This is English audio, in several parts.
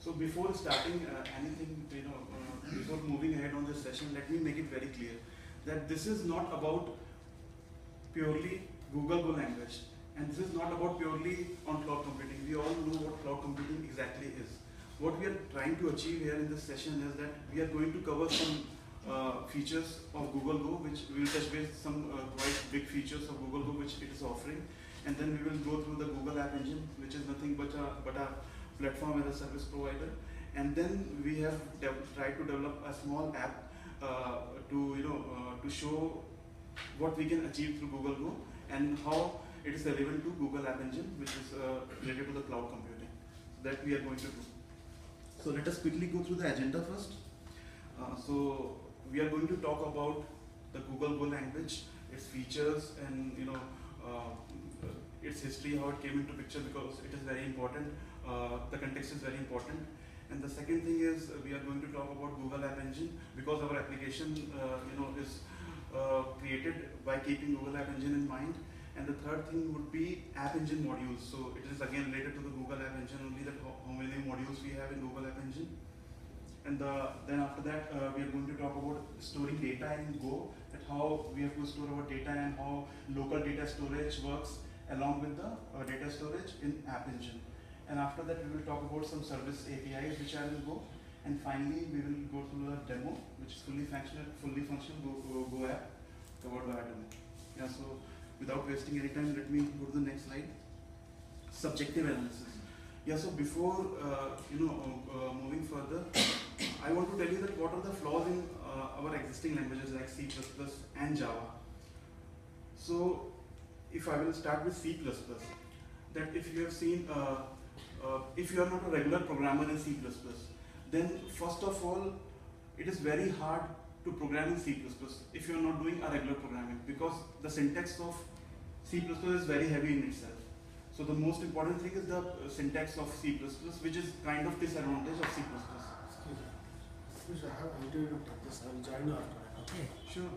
So before starting anything, before moving ahead on this session, let me make it very clear that this is not about purely Google Go language, and this is not about purely on cloud computing. We all know what cloud computing exactly is. What we are trying to achieve here in this session is that we are going to cover some features of Google Go, which we will touch base some quite big features of Google Go which it is offering, and then we will go through the Google App Engine, which is nothing but a platform as a service provider, and then we have tried to develop a small app to show what we can achieve through Google Go and how it is relevant to Google App Engine, which is related to the cloud computing. So that we are going to do. So let us quickly go through the agenda first. So we are going to talk about the Google Go language, its features, and its history, how it came into picture, because it is very important. The context is very important. And the second thing is we are going to talk about Google App Engine, because our application is created by keeping Google App Engine in mind. And the third thing would be App Engine modules. So it is again related to the Google App Engine, only that how many modules we have in Google App Engine. And then after that, we are going to talk about storing data in Go, that how we have to store our data and how local data storage works along with the data storage in App Engine. And after that, we will talk about some service APIs which are in Go. And finally, we will go through the demo, which is fully functional Go app covered by a demo. Yeah. So without wasting any time, let me go to the next slide. Subjective analysis. Yeah. So before moving further, I want to tell you that what are the flaws in our existing languages like C++ and Java. So if I will start with C++, that if you have seen, if you are not a regular programmer in C++, then first of all, it is very hard to program in C++ if you are not doing a regular programming, because the syntax of C++ is very heavy in itself. So the most important thing is the syntax of C++, which is kind of disadvantage of C++. Excuse me, I have to take this. I will join after. Okay. Sure.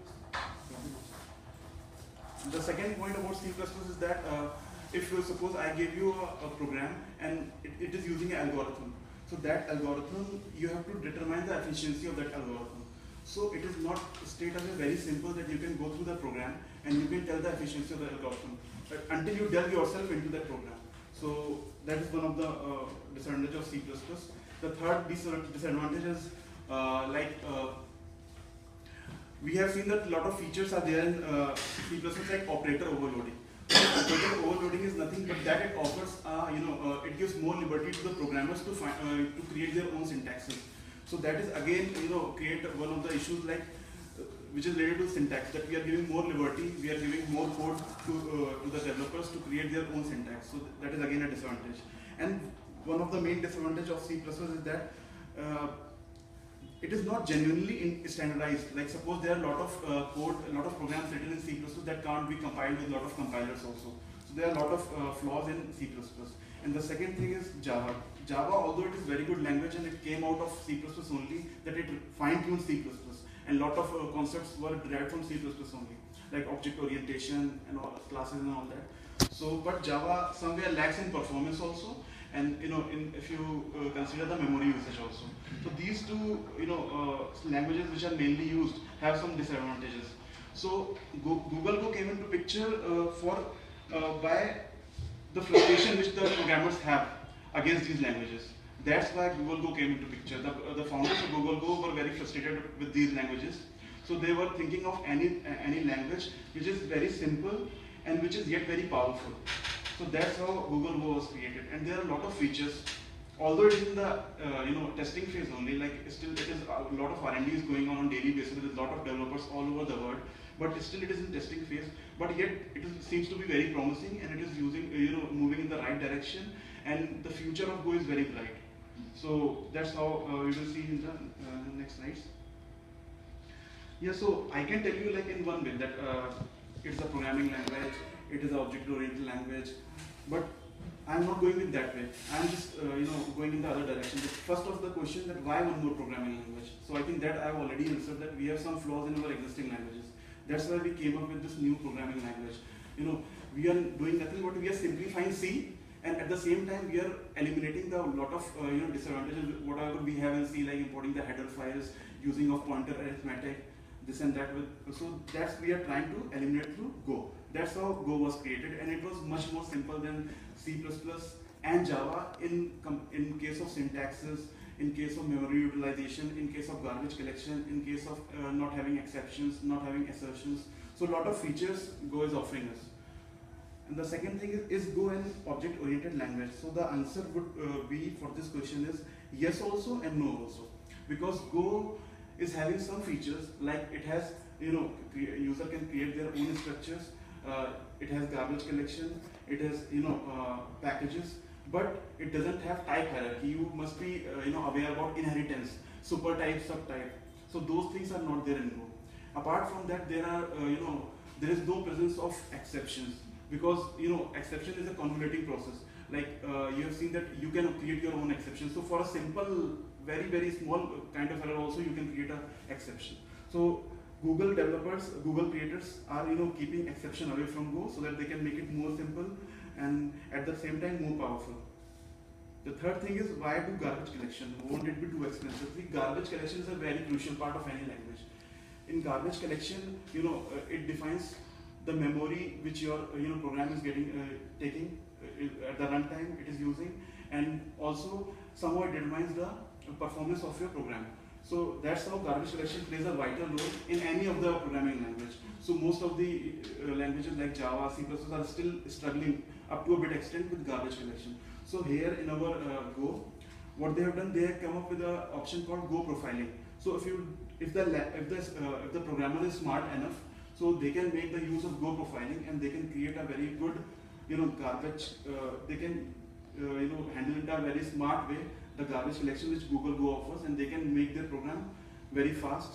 The second point about C++ is that if you suppose I give you a program and it is using an algorithm, so that algorithm, you have to determine the efficiency of that algorithm. So it is not stated as very simple that you can go through the program and you can tell the efficiency of the algorithm until you delve yourself into that program. So that is one of the disadvantages of C++. The third disadvantage is we have seen that a lot of features are there in C++ like operator overloading. Operator overloading is nothing but that it offers, it gives more liberty to the programmers to create their own syntaxes. So that is again, create one of the issues like which is related to syntax, that we are giving more liberty, we are giving more code to the developers to create their own syntax. So that is again a disadvantage. And one of the main disadvantage of C++ is that it is not genuinely standardized. Like suppose there are a lot of code, a lot of programs written in C++ that can't be compiled with a lot of compilers also. So there are a lot of flaws in C++. And the second thing is Java. Java, although it is very good language and it came out of C++ only, that it fine-tuned C++. And a lot of concepts were derived from C++ only, like object orientation and all classes and all that. So, but Java somewhere lacks in performance also, and if you consider the memory usage also. So these two languages which are mainly used have some disadvantages. So Google Go came into picture by the frustration which the programmers have against these languages. That's why Google Go came into picture. The founders of Google Go were very frustrated with these languages. So they were thinking of any language which is very simple and which is yet very powerful. So that's how Google Go was created. And there are a lot of features. Although it is in the testing phase only, like still it is a lot of R&D is going on daily basis with a lot of developers all over the world. But still it is in testing phase. But yet it seems to be very promising and it is moving in the right direction. And the future of Go is very bright. So that's how we will see in the next slides. Yeah, so I can tell you like in one way that it's a programming language, it is an object-oriented language, but I'm not going in that way. I'm just going in the other direction. But first of the question that why one more programming language? So I think that I've already answered that we have some flaws in our existing languages. That's why we came up with this new programming language. We are doing nothing but we are simplifying C and at the same time we are eliminating the lot of disadvantages whatever we have in C, like importing the header files, using of pointer arithmetic, this and that. So that's we are trying to eliminate through Go. That's how Go was created, and it was much more simple than C++ and Java in case of syntaxes, in case of memory utilization, in case of garbage collection, in case of not having exceptions, not having assertions. So a lot of features Go is offering us. And the second thing is Go an object-oriented language? So the answer would be for this question is yes also and no also, because Go is having some features like it has, user can create their own structures, it has garbage collection, it has packages, but it doesn't have type hierarchy. You must be aware about inheritance, super type, subtype. So those things are not there in Go. Apart from that, there are there is no presence of exceptions, because exception is a convoluting process. Like you have seen that you can create your own exception. So for a simple, very small kind of error also you can create an exception. So Google developers, Google creators are keeping exception away from Go so that they can make it more simple and at the same time more powerful. The third thing is, why do garbage collection? Won't it be too expensive? The garbage collection is a very crucial part of any language. In garbage collection, it defines the memory which your program is taking at the runtime it is using, and also somehow it determines the performance of your program. So that's how garbage collection plays a vital role in any of the programming language. So most of the languages like Java, C++ are still struggling up to a bit extent with garbage collection. So here in our Go, what they have done, they have come up with an option called Go profiling. So if the programmer is smart enough, so they can make the use of Go profiling, and they can create a very good garbage. They can handle it in a very smart way, the garbage collection which Google Go offers, and they can make their program very fast,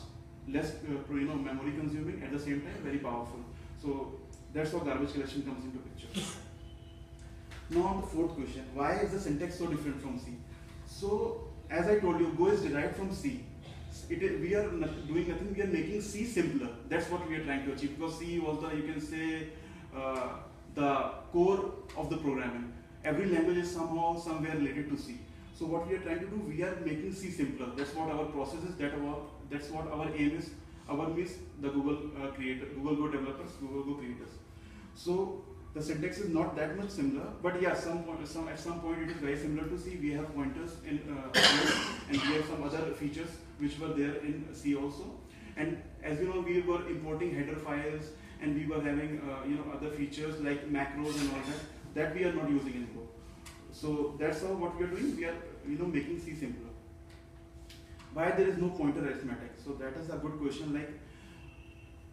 less memory consuming, at the same time very powerful. So that's how garbage collection comes into picture. Now on the fourth question, why is the syntax so different from C? So as I told you, Go is derived from C. We are not doing nothing, we are making C simpler. That's what we are trying to achieve, because C was the, you can say, the core of the programming. Every language is somehow, somewhere related to C. So what we are trying to do, we are making C simpler. That's what our process is, that's what our aim is. Our aim is the Google Google Go developers, Google Go creators. So the syntax is not that much similar, but yeah, at some point it is very similar to C. We have pointers in and we have some other features which were there in C also. And as you know, we were importing header files, and we were having other features like macros and all that we are not using in Go. So that's how what we are doing. We are making C simpler. Why there is no pointer arithmetic? So that is a good question. Like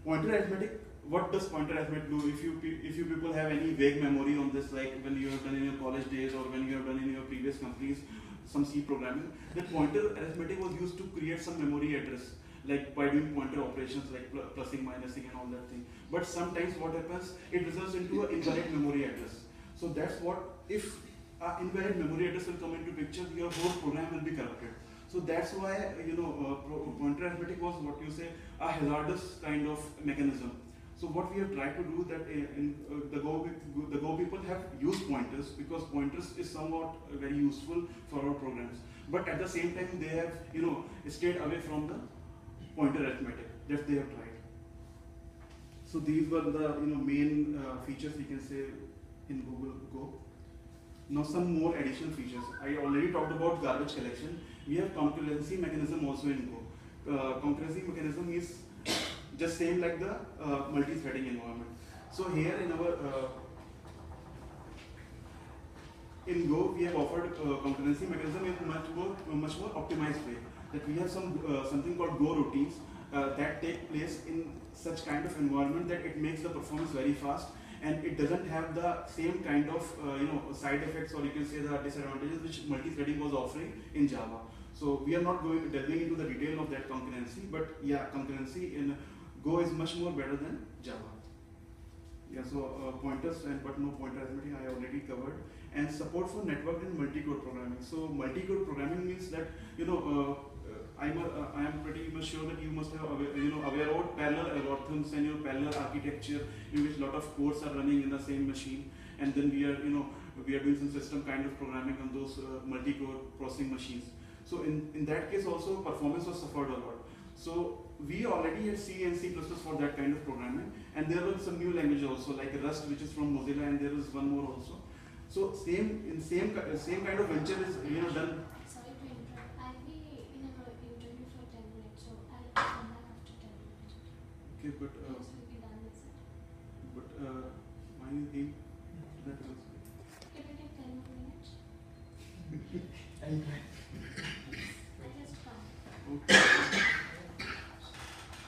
pointer arithmetic, what does pointer arithmetic do? If you people have any vague memory on this, like when you have done in your college days or when you have done in your previous companies some C programming, that pointer arithmetic was used to create some memory address, like by doing pointer operations like plussing, minusing and all that thing. But sometimes what happens, it results into an invalid memory address. So that's what, if an invalid memory address will come into picture, your whole program will be corrupted. So that's why pointer arithmetic was what you say a hazardous kind of mechanism. So what we have tried to do that in the Go people have used pointers, because pointers is somewhat very useful for our programs. But at the same time, they have stayed away from the pointer arithmetic that they have tried. So these were the main features we can say in Google Go. Now some more additional features. I already talked about garbage collection. We have concurrency mechanism also in Go. Concurrency mechanism is just same like the multi-threading environment. So here in our in Go, we have offered concurrency mechanism in much more optimized way. That we have something called Go routines that take place in such kind of environment that it makes the performance very fast, and it doesn't have the same kind of side effects, or you can say the disadvantages which multi-threading was offering in Java. So we are not delving into the detail of that concurrency, but yeah, concurrency in Go is much more better than Java. Yeah, so pointers but no pointer arithmetic I already covered, and support for networked and multi-core programming. So multi-core programming means that I am pretty much sure that you must have aware about parallel algorithms and parallel architecture in which a lot of cores are running in the same machine, and then we are we are doing some system kind of programming on those multi-core processing machines. So in that case also performance was suffered a lot. So we already had C and C++ for that kind of programming, and there was some new language also like Rust, which is from Mozilla, and there is one more also. So same kind of venture is done. Sorry to interrupt. I'll be in an interview for 10 minutes, so I'll come back after 10 minutes. Okay, but Yes, we'll be done with it. why you think that was Can we take 10 more minutes? Anytime. I just come. okay?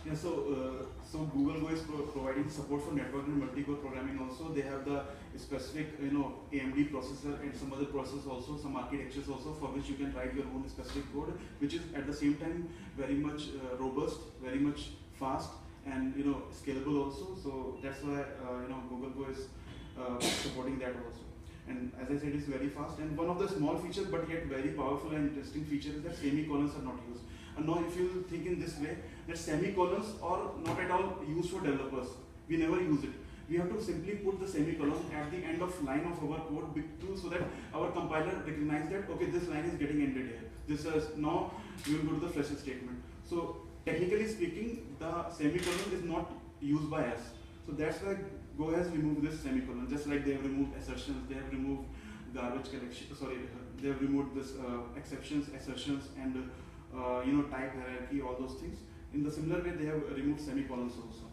Yeah, so Google Go is providing support for network and multi-core programming also. They have the specific AMD processor and some other processors also, some architectures also, for which you can write your own specific code, which is at the same time very much robust, very much fast, and scalable also. So that's why Google Go is supporting that also. And as I said, it's very fast. And one of the small features, but yet very powerful and interesting feature, is that semicolons are not used. And now, if you think in this way, that semicolons are not at all used for developers. We never use it. We have to simply put the semicolon at the end of line of our code so that our compiler recognizes that okay, this line is getting ended here. This is now we will go to the fresh statement. So technically speaking, the semicolon is not used by us. So that's why Go has removed this semicolon, just like they have removed assertions, they have removed garbage collection. Sorry, they have removed this exceptions, assertions, and type hierarchy, all those things. In the similar way, they have removed semicolons also.